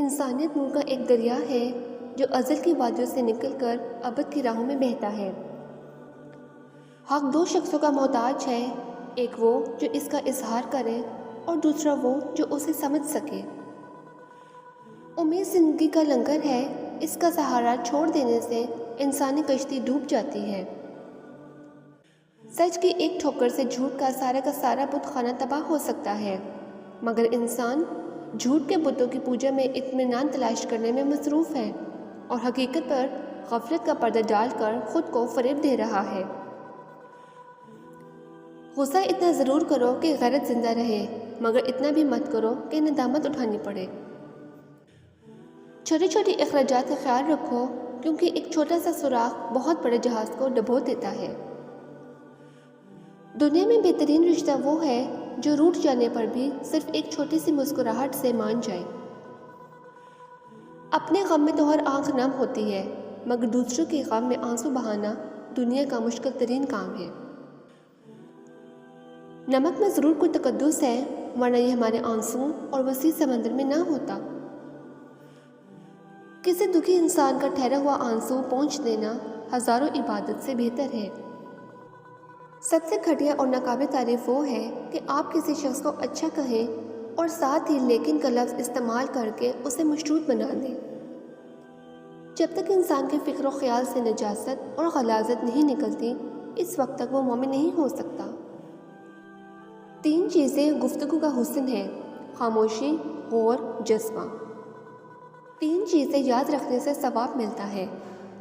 انسانیت نور کا ایک دریا ہے جو ازل کی وادیوں سے نکل کر ابد کی راہوں میں بہتا ہے۔ حق دو شخصوں کا محتاج ہے، ایک وہ جو اس کا اظہار کرے اور دوسرا وہ جو اسے سمجھ سکے۔ امید زندگی کا لنگر ہے، اس کا سہارا چھوڑ دینے سے انسانی کشتی ڈوب جاتی ہے۔ سچ کی ایک ٹھوکر سے جھوٹ کا سارا بت خانہ تباہ ہو سکتا ہے، مگر انسان جھوٹ کے بتوں کی پوجا میں اطمینان تلاش کرنے میں مصروف ہے اور حقیقت پر غفلت کا پردہ ڈال کر خود کو فریب دے رہا ہے۔ غصہ اتنا ضرور کرو کہ غیرت زندہ رہے، مگر اتنا بھی مت کرو کہ ندامت اٹھانی پڑے۔ چھوٹی چھوٹی اخراجات کا خیال رکھو، کیونکہ ایک چھوٹا سا سوراخ بہت بڑے جہاز کو ڈبو دیتا ہے۔ دنیا میں بہترین رشتہ وہ ہے جو روٹھ جانے پر بھی صرف ایک چھوٹی سی مسکراہٹ سے مان جائے۔ اپنے غم میں تو ہر آنکھ نم ہوتی ہے، مگر دوسروں کے غم میں آنسو بہانا دنیا کا مشکل ترین کام ہے۔ نمک میں ضرور کوئی تقدس ہے، ورنہ یہ ہمارے آنسو اور وسیع سمندر میں نہ ہوتا۔ کسی دکھی انسان کا ٹھہرا ہوا آنسو پہنچ دینا ہزاروں عبادت سے بہتر ہے۔ سب سے گھٹیا اور ناقابل تعریف وہ ہے کہ آپ کسی شخص کو اچھا کہیں اور ساتھ ہی لیکن کا لفظ استعمال کر کے اسے مشروط بنا دیں۔ جب تک انسان کے فکر و خیال سے نجاست اور غلاظت نہیں نکلتی، اس وقت تک وہ مومن نہیں ہو سکتا۔ 3 چیزیں گفتگو کا حسن ہے: خاموشی، غور، جذبہ۔ 3 چیزیں یاد رکھنے سے ثواب ملتا ہے: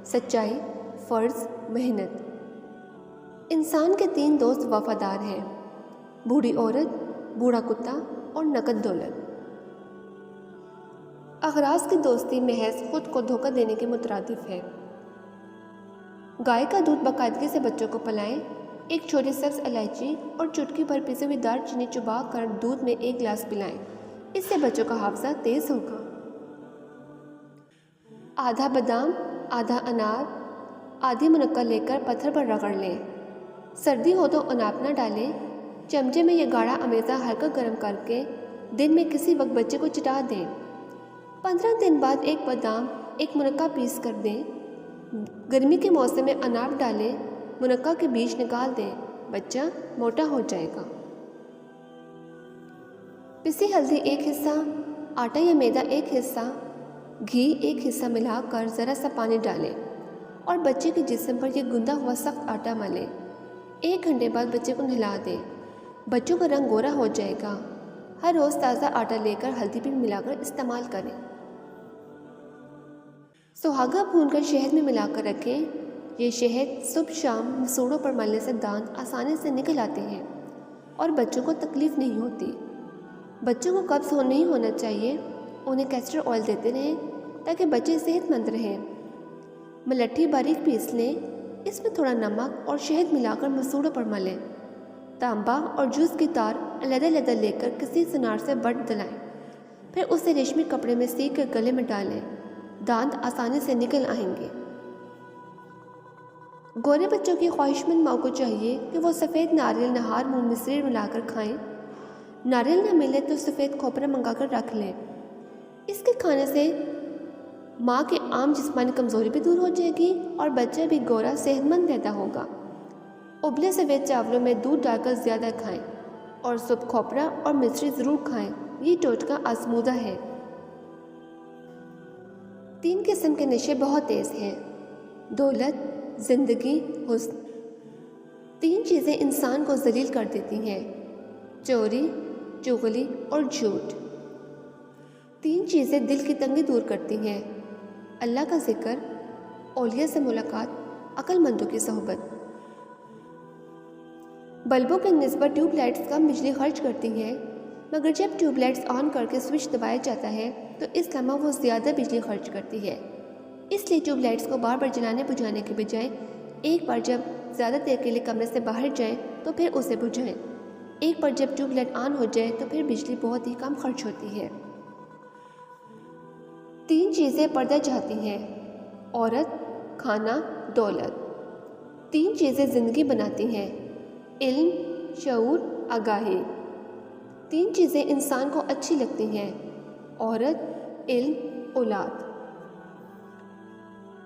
سچائی، فرض، محنت۔ انسان کے 3 دوست وفادار ہیں: بوڑھی عورت، بوڑھا کتا اور نقد دولت۔ اغراض کی دوستی محض خود کو دھوکہ دینے کے مترادف ہے۔ گائے کا دودھ باقاعدگی سے بچوں کو پلائیں، ایک چھوٹی سبز الائچی اور چٹکی بھر پسی ہوئی دار چینی چبا کر دودھ میں 1 گلاس پلائیں، اس سے بچوں کا حافظہ تیز ہوگا۔ آدھا بادام، آدھا انار، آدھی منقل لے کر پتھر پر رگڑ لیں، سردی ہو تو اناپ نہ ڈالیں، چمچے میں یہ گاڑھا امیزہ ہلکا گرم کر کے دن میں کسی وقت بچے کو چٹا دیں۔ 15 دن بعد 1 بادام 1 منقع پیس کر دیں، گرمی کے موسم میں اناپ ڈالیں، منقع کے بیج نکال دیں، بچہ موٹا ہو جائے گا۔ پسی ہلدی 1 حصہ، آٹا یا میدا 1 حصہ، گھی 1 حصہ ملا کر ذرا سا پانی ڈالیں اور بچے کے جسم پر یہ گندا ہوا سخت آٹا ملیں۔ 1 گھنٹے بعد بچے کو نہلا دیں، بچوں کا رنگ گورا ہو جائے گا۔ ہر روز تازہ آٹا لے کر ہلدی بھی ملا کر استعمال کریں۔ سہاگا بھون کر شہد میں ملا کر رکھیں، یہ شہد صبح شام مسوڑوں پر ملنے سے دانت آسانی سے نکل آتے ہیں اور بچوں کو تکلیف نہیں ہوتی۔ بچوں کو قبض نہیں ہونا چاہیے، انہیں کیسٹر آئل دیتے رہیں تاکہ بچے صحت مند رہیں۔ ملٹھی باریک پیس لیں، اس میں تھوڑا نمک اور شہد ملا کر مسوڑوں پر ملیں۔ تانبا اور جوس کی تار علیحدہ علیحدہ لے کر کسی سنار سے بٹ دلائیں، پھر اسے ریشمی کپڑے میں سی کر گلے میں ڈالیں، دانت آسانی سے نکل آئیں گے۔ گورے بچوں کی خواہش مند ماں کو چاہیے کہ وہ سفید ناریل نہار منہ میں سیر ملا کر کھائیں۔ ناریل نہ ملے تو سفید کھوپرا منگا کر رکھ لیں، اس کے کھانے سے ماں کی عام جسمانی کمزوری بھی دور ہو جائے گی اور بچہ بھی گورا صحت مند پیدا ہوگا۔ ابلے سفید چاولوں میں دودھ ڈال کر زیادہ کھائیں اور صبح کھوپرا اور مصری ضرور کھائیں، یہ ٹوٹکا آزمودہ ہے۔ 3 قسم کے نشے بہت تیز ہیں: دولت، زندگی، حسن۔ 3 چیزیں انسان کو ذلیل کر دیتی ہیں: چوری، چغلی اور جھوٹ۔ 3 چیزیں دل کی تنگی دور کرتی ہیں: اللہ کا ذکر، اولیاء سے ملاقات، عقل مندوں کی صحبت۔ بلبوں کی نسبت ٹیوب لائٹس کم بجلی خرچ کرتی ہیں، مگر جب ٹیوب لائٹس آن کر کے سوئچ دبایا جاتا ہے تو اس لمحہ وہ زیادہ بجلی خرچ کرتی ہے۔ اس لیے ٹیوب لائٹس کو بار بار جلانے بجھانے کے بجائے ایک بار جب زیادہ دیر کے لیے کمرے سے باہر جائیں تو پھر اسے بجھائیں۔ ایک بار جب ٹیوب لائٹ آن ہو جائے تو پھر بجلی بہت ہی کم خرچ ہوتی ہے۔ 3 چیزیں پردہ چاہتی ہیں: عورت، کھانا، دولت۔ 3 چیزیں زندگی بناتی ہیں: علم، شعور، آگاہی۔ 3 چیزیں انسان کو اچھی لگتی ہیں: عورت، علم، اولاد۔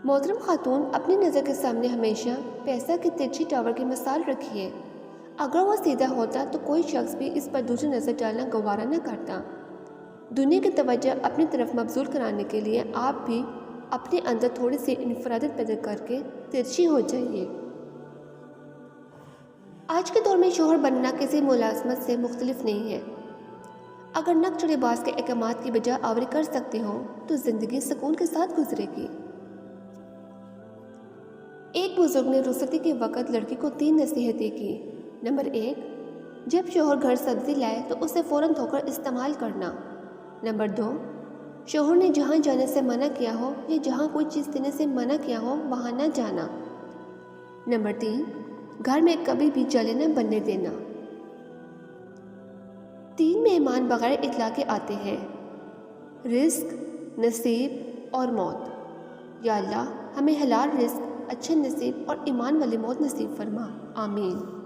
محترم خاتون، اپنی نظر کے سامنے ہمیشہ پیسہ کے ترچھی ٹاور کی مثال رکھیے۔ اگر وہ سیدھا ہوتا تو کوئی شخص بھی اس پر دوسری نظر ڈالنا گوارا نہ کرتا۔ دنیا کی توجہ اپنی طرف مبذول کرانے کے لیے آپ بھی اپنے اندر تھوڑی سی انفرادیت پیدا کر کے ترچھی ہو جائیے۔ آج کے دور میں شوہر بننا کسی ملازمت سے مختلف نہیں ہے۔ اگر نک چڑھے باز کے احکامات کی بجا آوری کر سکتے ہو تو زندگی سکون کے ساتھ گزرے گی۔ ایک بزرگ نے رخصتی کے وقت لڑکی کو 3 نصیحتیں کی۔ نمبر 1، جب شوہر گھر سبزی لائے تو اسے فوراً دھو کر استعمال کرنا۔ نمبر 2، شوہر نے جہاں جانے سے منع کیا ہو یا جہاں کوئی چیز دینے سے منع کیا ہو وہاں نہ جانا۔ نمبر 3، گھر میں کبھی بھی جلے نہ بننے دینا۔ 3 مہمان بغیر اطلاع کے آتے ہیں: رزق، نصیب اور موت۔ یا اللہ ہمیں حلال رزق، اچھے نصیب اور ایمان والی موت نصیب فرما، آمین۔